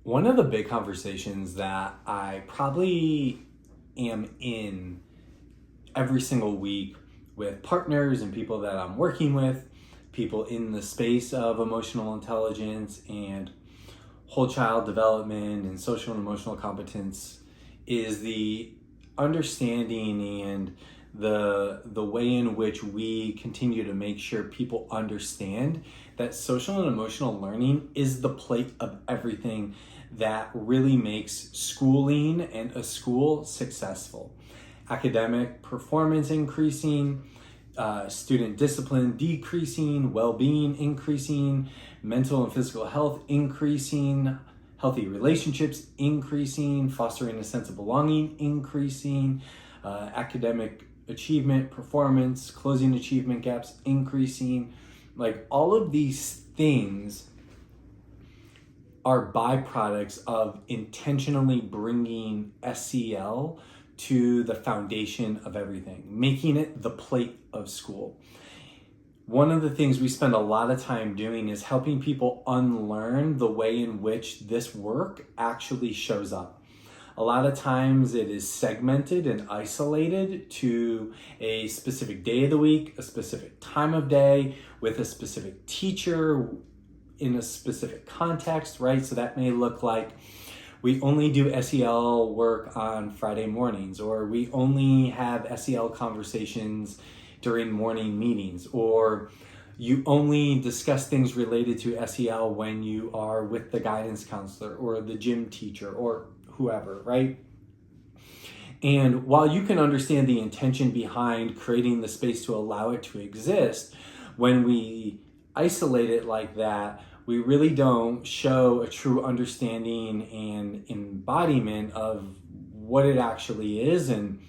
One of the big conversations that I probably am in every single week with partners and people that I'm working with, people in the space of emotional intelligence and whole child development and social and emotional competence, is the understanding and the way in which we continue to make sure people understand that social and emotional learning is the plate of everything that really makes schooling and a school successful. Academic performance increasing, student discipline decreasing, well-being increasing, mental and physical health increasing, healthy relationships increasing, fostering a sense of belonging increasing, academic achievement, performance, closing achievement gaps increasing. Like, all of these things are byproducts of intentionally bringing SEL to the foundation of everything, making it the plate of school. One of the things we spend a lot of time doing is helping people unlearn the way in which this work actually shows up. A lot of times it is segmented and isolated to a specific day of the week, a specific time of day, with a specific teacher in a specific context, right? So that may look like we only do SEL work on Friday mornings, or we only have SEL conversations during morning meetings, or you only discuss things related to SEL when you are with the guidance counselor or the gym teacher or whoever, right? And while you can understand the intention behind creating the space to allow it to exist, when we isolate it like that, we really don't show a true understanding and embodiment of what it actually is and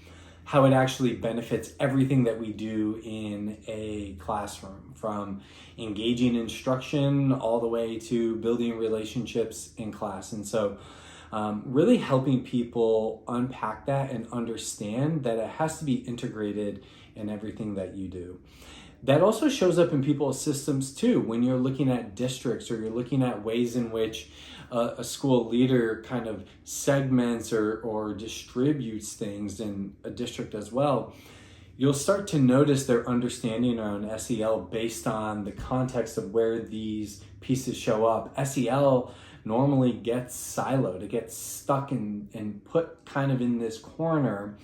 how it actually benefits everything that we do in a classroom, from engaging instruction all the way to building relationships in class. And so really helping people unpack that and understand that it has to be integrated in everything that you do. That also shows up in people's systems too. When you're looking at districts, or you're looking at ways in which a school leader kind of segments or distributes things in a district as well, you'll start to notice their understanding around SEL based on the context of where these pieces show up. SEL normally gets siloed. It gets stuck and put kind of in this corner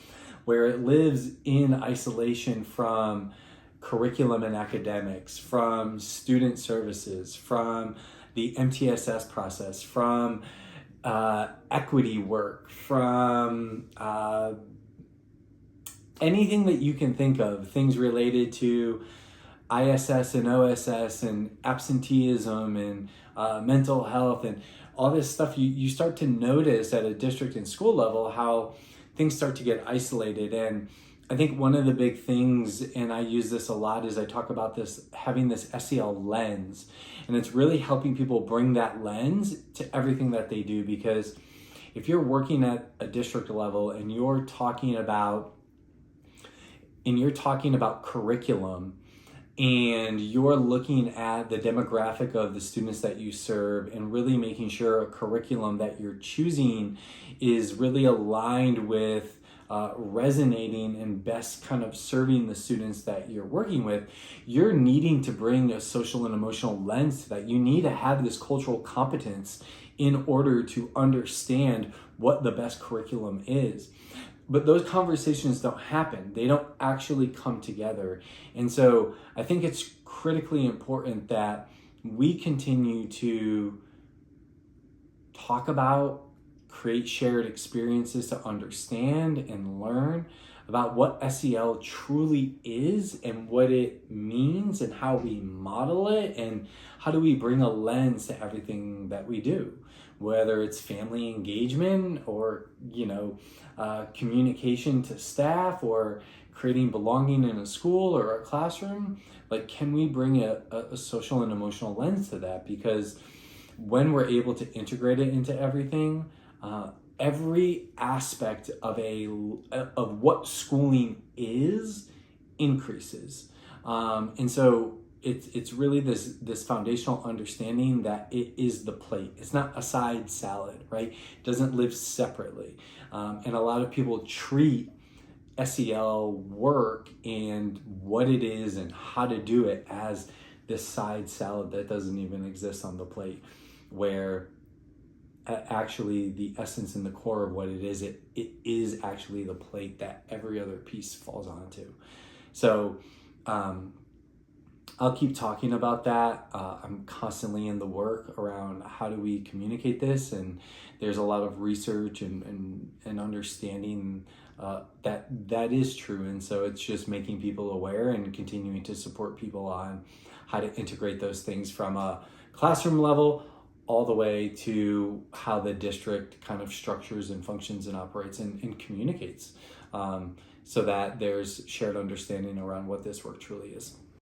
where it lives in isolation from curriculum and academics, from student services, from the MTSS process, from equity work, from anything that you can think of, things related to ISS and OSS and absenteeism and mental health and all this stuff. You start to notice at a district and school level how things start to get isolated. And I think one of the big things, and I use this a lot, is I talk about this, having this SEL lens. And it's really helping people bring that lens to everything that they do. Because if you're working at a district level and you're talking about curriculum, and you're looking at the demographic of the students that you serve and really making sure a curriculum that you're choosing is really aligned with resonating and best kind of serving the students that you're working with, you're needing to bring a social and emotional lens to that. You need to have this cultural competence in order to understand what the best curriculum is. But those conversations don't happen. They don't actually come together. And so I think it's critically important that we continue to talk about, create shared experiences to understand and learn about what SEL truly is and what it means and how we model it and how do we bring a lens to everything that we do, whether it's family engagement or, communication to staff or creating belonging in a school or a classroom. Like, can we bring a social and emotional lens to that? Because when we're able to integrate it into everything, every aspect of what schooling is increases. And so it's really this foundational understanding that it is the plate. It's not a side salad, right? It doesn't live separately. And a lot of people treat SEL work and what it is and how to do it as this side salad that doesn't even exist on the plate, where actually the essence and the core of what it is actually the plate that every other piece falls onto. So I'll keep talking about that. I'm constantly in the work around how do we communicate this, and there's a lot of research and understanding that is true. And so it's just making people aware and continuing to support people on how to integrate those things from a classroom level all the way to how the district kind of structures and functions and operates and communicates, so that there's shared understanding around what this work truly is.